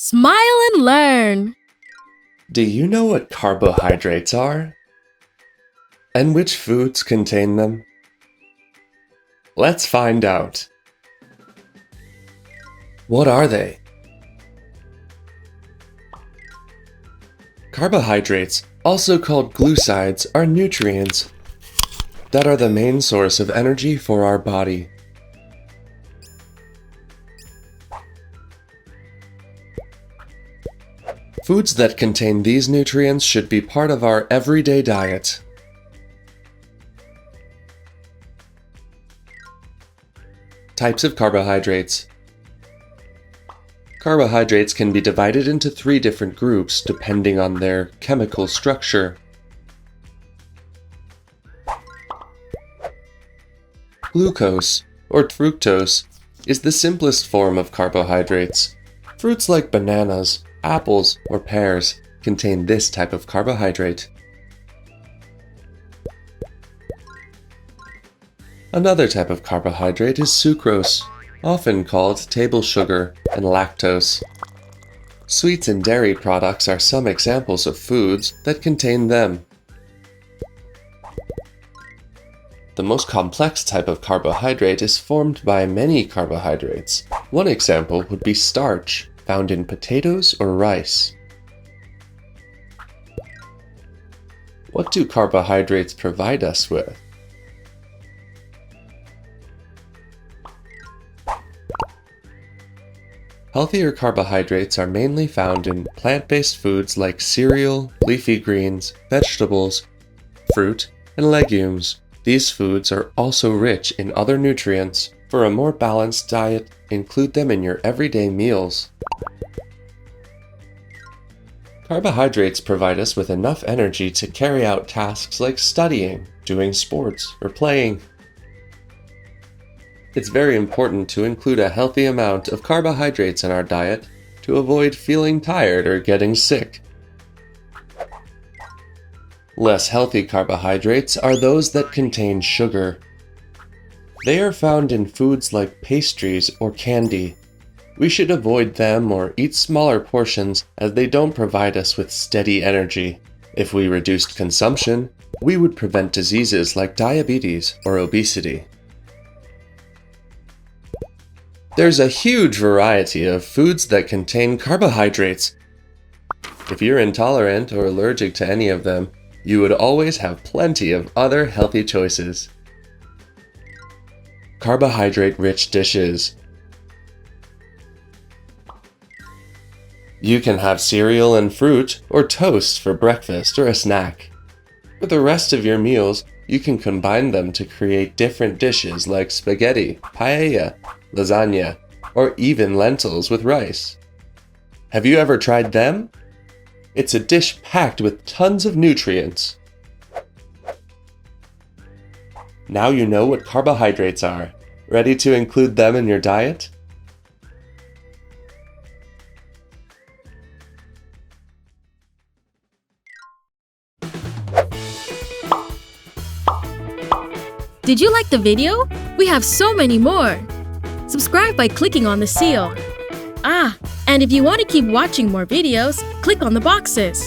Smile and learn! Do you know what carbohydrates are? And which foods contain them? Let's find out. What are they? Carbohydrates, also called glucides, are nutrients that are the main source of energy for our body. Foods that contain these nutrients should be part of our everyday diet. Types of carbohydrates. Carbohydrates can be divided into 3 different groups depending on their chemical structure. Glucose, or fructose, is the simplest form of carbohydrates. Fruits like bananas, apples, or pears contain this type of carbohydrate. Another type of carbohydrate is sucrose, often called table sugar, and lactose. Sweets and dairy products are some examples of foods that contain them. The most complex type of carbohydrate is formed by many carbohydrates. One example would be starch, found in potatoes or rice. What do carbohydrates provide us with? Healthier carbohydrates are mainly found in plant-based foods like cereal, leafy greens, vegetables, fruit, and legumes. These foods are also rich in other nutrients. For a more balanced diet, include them in your everyday meals. Carbohydrates provide us with enough energy to carry out tasks like studying, doing sports, or playing. It's very important to include a healthy amount of carbohydrates in our diet to avoid feeling tired or getting sick. Less healthy carbohydrates are those that contain sugar. They are found in foods like pastries or candy. We should avoid them or eat smaller portions as they don't provide us with steady energy. If we reduced consumption, we would prevent diseases like diabetes or obesity. There's a huge variety of foods that contain carbohydrates. If you're intolerant or allergic to any of them, you would always have plenty of other healthy choices. Carbohydrate-rich dishes. You can have cereal and fruit or toast for breakfast or a snack. For the rest of your meals, you can combine them to create different dishes like spaghetti, paella, lasagna, or even lentils with rice. Have you ever tried them? It's a dish packed with tons of nutrients. Now you know what carbohydrates are. Ready to include them in your diet? Did you like the video? We have so many more! Subscribe by clicking on the seal. And if you want to keep watching more videos, click on the boxes.